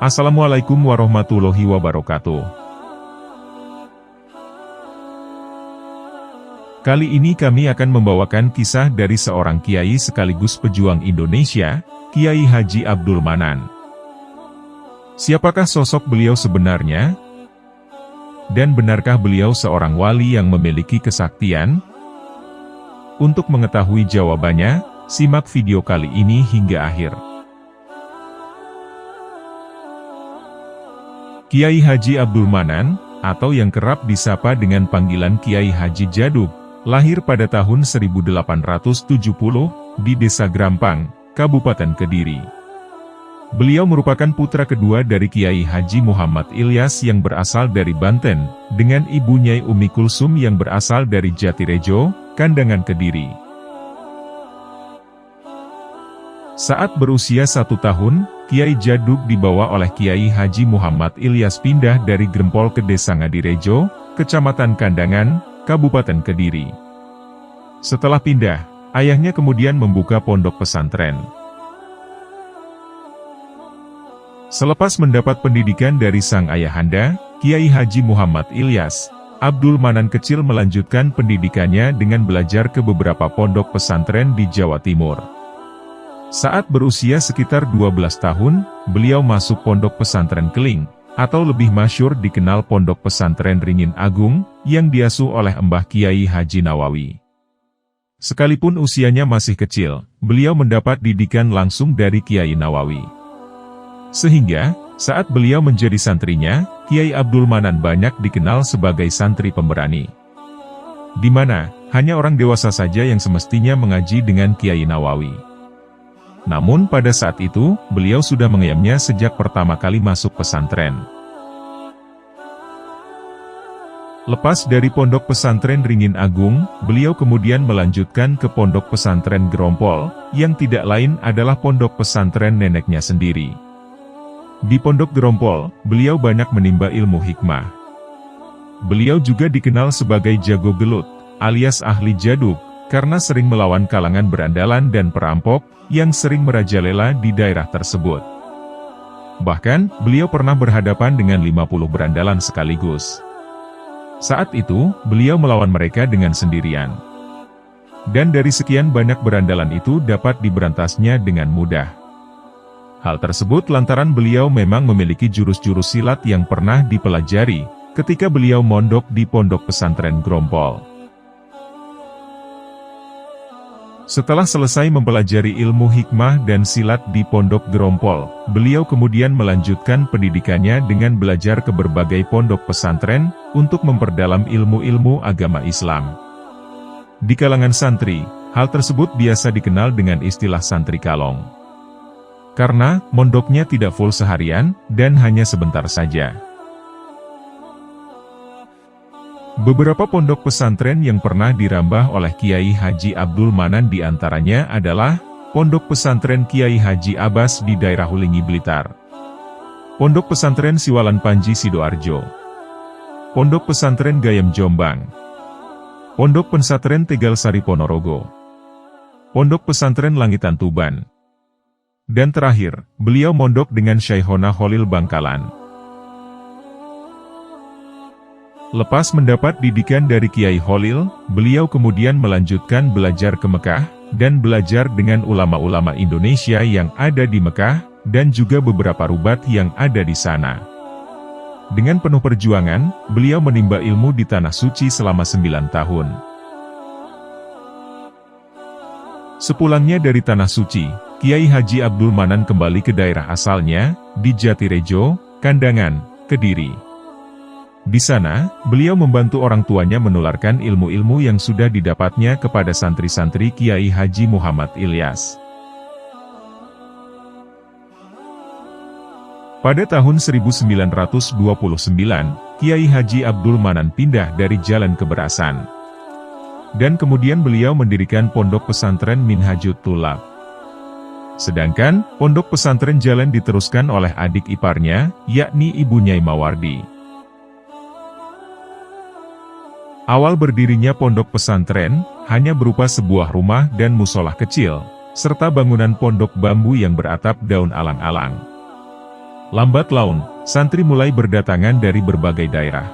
Assalamualaikum warahmatullahi wabarakatuh. Kali ini kami akan membawakan kisah dari seorang kiai sekaligus pejuang Indonesia, Kiai Haji Abdul Manan. Siapakah sosok beliau sebenarnya? Dan benarkah beliau seorang wali yang memiliki kesaktian? Untuk mengetahui jawabannya, simak video kali ini hingga akhir. Kiai Haji Abdul Manan, atau yang kerap disapa dengan panggilan Kiai Haji Jaduk, lahir pada tahun 1870 di Desa Grampang, Kabupaten Kediri. Beliau merupakan putra kedua dari Kiai Haji Muhammad Ilyas yang berasal dari Banten, dengan ibu Nyai Umi Kulsum yang berasal dari Jatirejo, Kandangan Kediri. Saat berusia 1 tahun, Kiai Jaduk dibawa oleh Kiai Haji Muhammad Ilyas pindah dari Grempol ke Desa Ngadirejo, Kecamatan Kandangan, Kabupaten Kediri. Setelah pindah, ayahnya kemudian membuka pondok pesantren. Selepas mendapat pendidikan dari sang ayahanda, Kiai Haji Muhammad Ilyas, Abdul Manan kecil melanjutkan pendidikannya dengan belajar ke beberapa pondok pesantren di Jawa Timur. Saat berusia sekitar 12 tahun, beliau masuk pondok pesantren Keling, atau lebih masyhur dikenal pondok pesantren Ringin Agung, yang diasuh oleh Mbah Kiai Haji Nawawi. Sekalipun usianya masih kecil, beliau mendapat didikan langsung dari Kiai Nawawi. Sehingga, saat beliau menjadi santrinya, Kiai Abdul Manan banyak dikenal sebagai santri pemberani. Di mana, hanya orang dewasa saja yang semestinya mengaji dengan Kiai Nawawi. Namun pada saat itu, beliau sudah mengayamnya sejak pertama kali masuk pesantren. Lepas dari pondok pesantren Ringin Agung, beliau kemudian melanjutkan ke pondok pesantren Grompol, yang tidak lain adalah pondok pesantren neneknya sendiri. Di pondok Grompol, beliau banyak menimba ilmu hikmah. Beliau juga dikenal sebagai jago gelut, alias ahli jaduk, karena sering melawan kalangan berandalan dan perampok, yang sering merajalela di daerah tersebut. Bahkan, beliau pernah berhadapan dengan 50 berandalan sekaligus. Saat itu, beliau melawan mereka dengan sendirian. Dan dari sekian banyak berandalan itu dapat diberantasnya dengan mudah. Hal tersebut lantaran beliau memang memiliki jurus-jurus silat yang pernah dipelajari, ketika beliau mondok di pondok pesantren Grompol. Setelah selesai mempelajari ilmu hikmah dan silat di pondok Grompol, beliau kemudian melanjutkan pendidikannya dengan belajar ke berbagai pondok pesantren, untuk memperdalam ilmu-ilmu agama Islam. Di kalangan santri, hal tersebut biasa dikenal dengan istilah santri kalong. Karena, mondoknya tidak full seharian, dan hanya sebentar saja. Beberapa pondok pesantren yang pernah dirambah oleh Kiai Haji Abdul Manan diantaranya adalah Pondok Pesantren Kiai Haji Abbas di daerah Hulingi Blitar, Pondok Pesantren Siwalan Panji Sidoarjo, Pondok Pesantren Gayam Jombang, Pondok Pesantren Tegal Sari Ponorogo, Pondok Pesantren Langitan Tuban, dan terakhir, beliau mondok dengan Syaihona Kholil Bangkalan. Lepas mendapat didikan dari Kiai Kholil, beliau kemudian melanjutkan belajar ke Mekah, dan belajar dengan ulama-ulama Indonesia yang ada di Mekah, dan juga beberapa rubat yang ada di sana. Dengan penuh perjuangan, beliau menimba ilmu di Tanah Suci selama 9 tahun. Sepulangnya dari Tanah Suci, Kiai Haji Abdul Manan kembali ke daerah asalnya, di Jatirejo, Kandangan, Kediri. Di sana, beliau membantu orang tuanya menularkan ilmu-ilmu yang sudah didapatnya kepada santri-santri Kiai Haji Muhammad Ilyas. Pada tahun 1929, Kiai Haji Abdul Manan pindah dari Jalan Keberasan. Dan kemudian beliau mendirikan Pondok Pesantren Minhajut Thulab. Sedangkan, pondok pesantren Jalan diteruskan oleh adik iparnya, yakni Ibu Nyai Mawardi. Awal berdirinya pondok pesantren, hanya berupa sebuah rumah dan musolah kecil, serta bangunan pondok bambu yang beratap daun alang-alang. Lambat laun, santri mulai berdatangan dari berbagai daerah.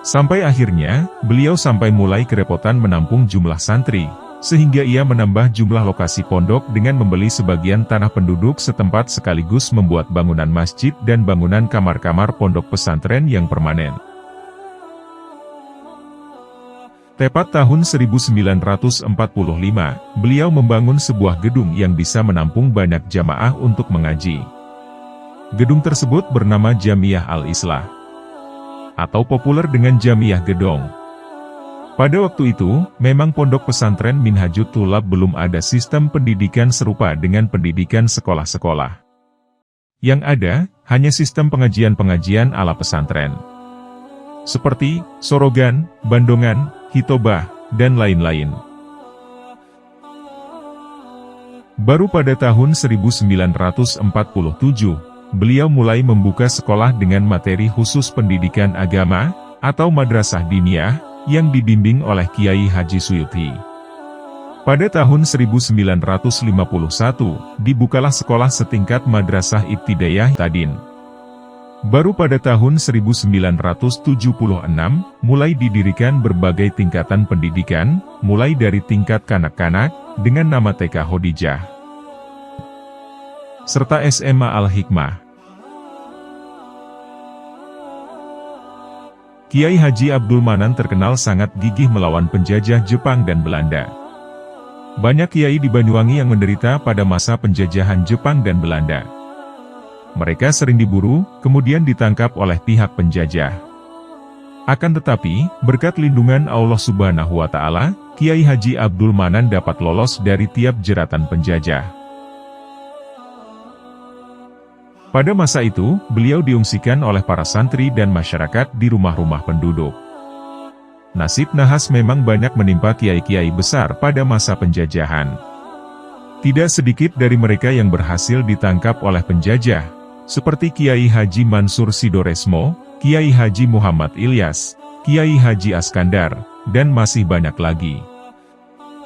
Sampai akhirnya, beliau sampai mulai kerepotan menampung jumlah santri, sehingga ia menambah jumlah lokasi pondok dengan membeli sebagian tanah penduduk setempat sekaligus membuat bangunan masjid dan bangunan kamar-kamar pondok pesantren yang permanen. Tepat tahun 1945, beliau membangun sebuah gedung yang bisa menampung banyak jamaah untuk mengaji. Gedung tersebut bernama Jamiah Al-Islah, atau populer dengan Jamiah Gedong. Pada waktu itu, memang pondok pesantren Minhajut Thulab belum ada sistem pendidikan serupa dengan pendidikan sekolah-sekolah. Yang ada, hanya sistem pengajian-pengajian ala pesantren. Seperti sorogan, bandongan, hitobah, dan lain-lain. Baru pada tahun 1947, beliau mulai membuka sekolah dengan materi khusus pendidikan agama, atau madrasah diniyah, yang dibimbing oleh Kiai Haji Suyuti. Pada tahun 1951, dibukalah sekolah setingkat Madrasah Ibtidaiyah Tadin. Baru pada tahun 1976, mulai didirikan berbagai tingkatan pendidikan, mulai dari tingkat kanak-kanak, dengan nama TK Khadijah, serta SMA Al-Hikmah. Kiai Haji Abdul Manan terkenal sangat gigih melawan penjajah Jepang dan Belanda. Banyak kiai di Banyuwangi yang menderita pada masa penjajahan Jepang dan Belanda. Mereka sering diburu, kemudian ditangkap oleh pihak penjajah. Akan tetapi, berkat lindungan Allah Subhanahu wa Ta'ala, Kiai Haji Abdul Manan dapat lolos dari tiap jeratan penjajah. Pada masa itu, beliau diungsikan oleh para santri dan masyarakat di rumah-rumah penduduk. Nasib nahas memang banyak menimpa kiai-kiai besar pada masa penjajahan. Tidak sedikit dari mereka yang berhasil ditangkap oleh penjajah, seperti Kiai Haji Mansur Sidoresmo, Kiai Haji Muhammad Ilyas, Kiai Haji Askandar, dan masih banyak lagi.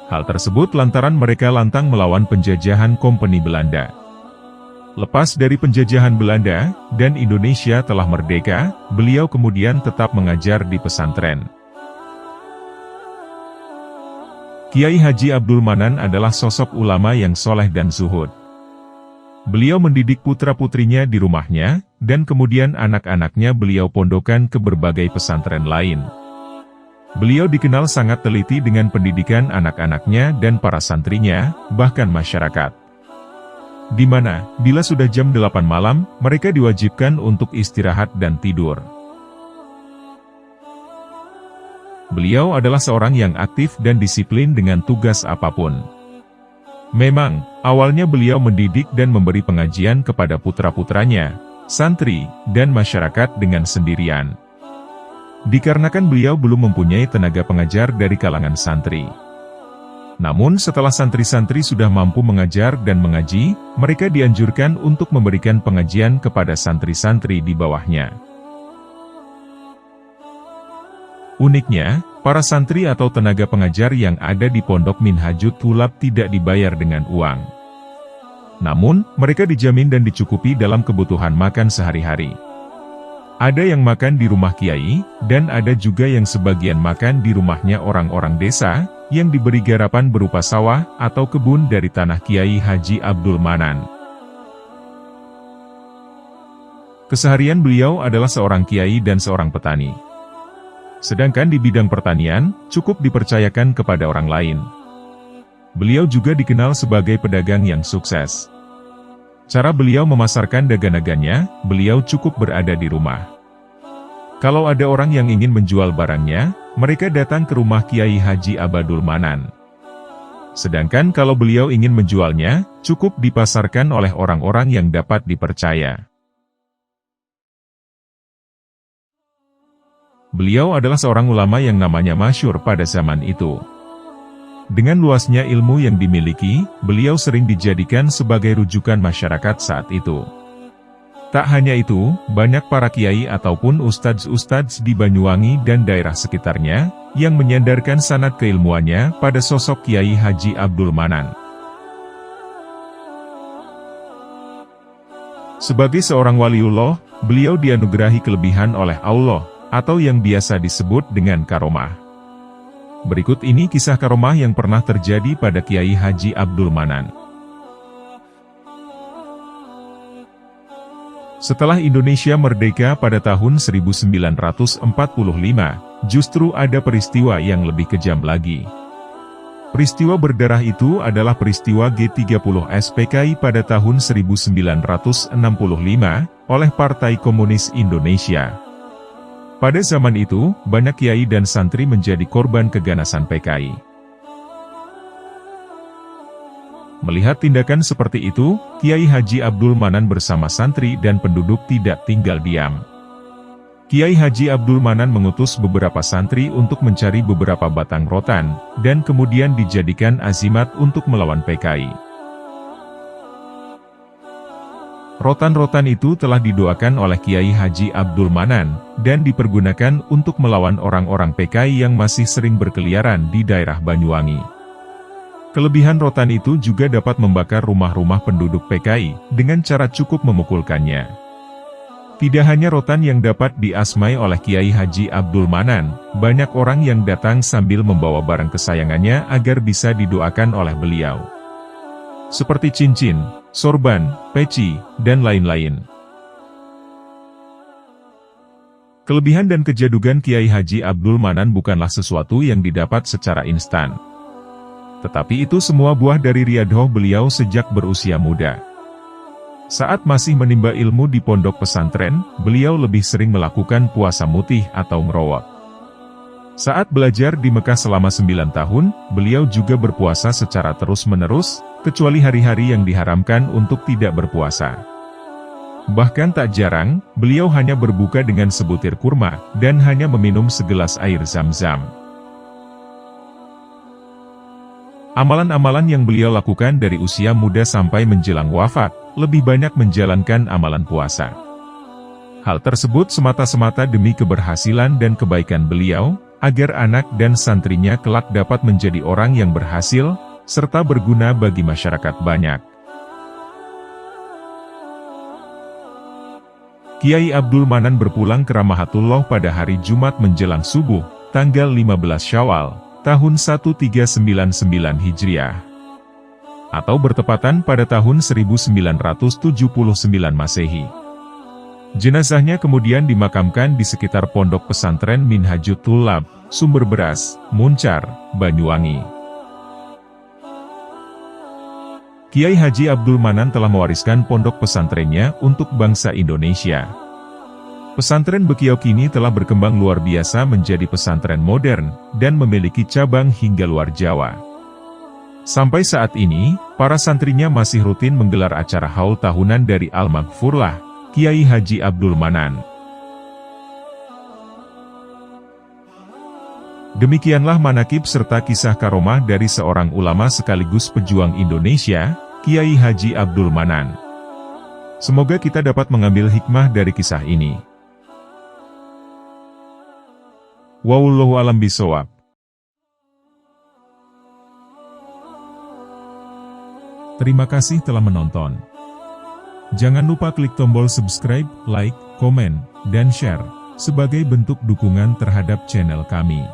Hal tersebut lantaran mereka lantang melawan penjajahan Kompeni Belanda. Lepas dari penjajahan Belanda, dan Indonesia telah merdeka, beliau kemudian tetap mengajar di pesantren. Kiai Haji Abdul Manan adalah sosok ulama yang soleh dan zuhud. Beliau mendidik putra-putrinya di rumahnya, dan kemudian anak-anaknya beliau pondokkan ke berbagai pesantren lain. Beliau dikenal sangat teliti dengan pendidikan anak-anaknya dan para santrinya, bahkan masyarakat. Di mana, bila sudah jam 8 malam, mereka diwajibkan untuk istirahat dan tidur. Beliau adalah seorang yang aktif dan disiplin dengan tugas apapun. Memang, awalnya beliau mendidik dan memberi pengajian kepada putra-putranya, santri, dan masyarakat dengan sendirian. Dikarenakan beliau belum mempunyai tenaga pengajar dari kalangan santri. Namun setelah santri-santri sudah mampu mengajar dan mengaji, mereka dianjurkan untuk memberikan pengajian kepada santri-santri di bawahnya. Uniknya, para santri atau tenaga pengajar yang ada di Pondok Minhajut Thulab tidak dibayar dengan uang. Namun, mereka dijamin dan dicukupi dalam kebutuhan makan sehari-hari. Ada yang makan di rumah kiai, dan ada juga yang sebagian makan di rumahnya orang-orang desa, yang diberi garapan berupa sawah atau kebun dari tanah Kiai Haji Abdul Manan. Keseharian beliau adalah seorang kiai dan seorang petani. Sedangkan di bidang pertanian, cukup dipercayakan kepada orang lain. Beliau juga dikenal sebagai pedagang yang sukses. Cara beliau memasarkan dagangannya, beliau cukup berada di rumah. Kalau ada orang yang ingin menjual barangnya, mereka datang ke rumah Kiai Haji Abdul Manan. Sedangkan kalau beliau ingin menjualnya, cukup dipasarkan oleh orang-orang yang dapat dipercaya. Beliau adalah seorang ulama yang namanya masyhur pada zaman itu. Dengan luasnya ilmu yang dimiliki, beliau sering dijadikan sebagai rujukan masyarakat saat itu. Tak hanya itu, banyak para kiai ataupun ustadz-ustadz di Banyuwangi dan daerah sekitarnya, yang menyandarkan sanad keilmuannya pada sosok Kiai Haji Abdul Manan. Sebagai seorang waliullah, beliau dianugerahi kelebihan oleh Allah, atau yang biasa disebut dengan karomah. Berikut ini kisah karomah yang pernah terjadi pada Kiai Haji Abdul Manan. Setelah Indonesia merdeka pada tahun 1945, justru ada peristiwa yang lebih kejam lagi. Peristiwa berdarah itu adalah peristiwa G30 SPKI pada tahun 1965, oleh Partai Komunis Indonesia. Pada zaman itu, banyak kiai dan santri menjadi korban keganasan PKI. Melihat tindakan seperti itu, Kiai Haji Abdul Manan bersama santri dan penduduk tidak tinggal diam. Kiai Haji Abdul Manan mengutus beberapa santri untuk mencari beberapa batang rotan, dan kemudian dijadikan azimat untuk melawan PKI. Rotan-rotan itu telah didoakan oleh Kiai Haji Abdul Manan, dan dipergunakan untuk melawan orang-orang PKI yang masih sering berkeliaran di daerah Banyuwangi. Kelebihan rotan itu juga dapat membakar rumah-rumah penduduk PKI, dengan cara cukup memukulkannya. Tidak hanya rotan yang dapat diasmai oleh Kiai Haji Abdul Manan, banyak orang yang datang sambil membawa barang kesayangannya agar bisa didoakan oleh beliau. Seperti cincin, sorban, peci, dan lain-lain. Kelebihan dan kejadugan Kiai Haji Abdul Manan bukanlah sesuatu yang didapat secara instan. Tetapi itu semua buah dari riadoh beliau sejak berusia muda. Saat masih menimba ilmu di pondok pesantren, beliau lebih sering melakukan puasa mutih atau ngerowok. Saat belajar di Mekah selama 9 tahun, beliau juga berpuasa secara terus-menerus, kecuali hari-hari yang diharamkan untuk tidak berpuasa. Bahkan tak jarang, beliau hanya berbuka dengan sebutir kurma, dan hanya meminum segelas air zam-zam. Amalan-amalan yang beliau lakukan dari usia muda sampai menjelang wafat, lebih banyak menjalankan amalan puasa. Hal tersebut semata-semata demi keberhasilan dan kebaikan beliau, agar anak dan santrinya kelak dapat menjadi orang yang berhasil, serta berguna bagi masyarakat banyak. Kiai Abdul Manan berpulang ke Rahmatullah pada hari Jumat menjelang subuh, tanggal 15 Syawal, tahun 1399 Hijriah, atau bertepatan pada tahun 1979 Masehi. Jenazahnya kemudian dimakamkan di sekitar pondok pesantren Minhajut Thullab, Sumber Beras, Muncar, Banyuwangi. Kiai Haji Abdul Manan telah mewariskan pondok pesantrennya untuk bangsa Indonesia. Pesantren Bekiau kini telah berkembang luar biasa menjadi pesantren modern, dan memiliki cabang hingga luar Jawa. Sampai saat ini, para santrinya masih rutin menggelar acara haul tahunan dari Al-Maghfurlah, Kiai Haji Abdul Manan. Demikianlah manakib serta kisah karomah dari seorang ulama sekaligus pejuang Indonesia, Kiai Haji Abdul Manan. Semoga kita dapat mengambil hikmah dari kisah ini. Wallahu a'lam bishawab. Terima kasih telah menonton. Jangan lupa klik tombol subscribe, like, komen, dan share, sebagai bentuk dukungan terhadap channel kami.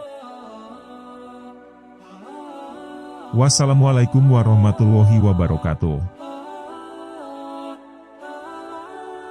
Wassalamualaikum warahmatullahi wabarakatuh.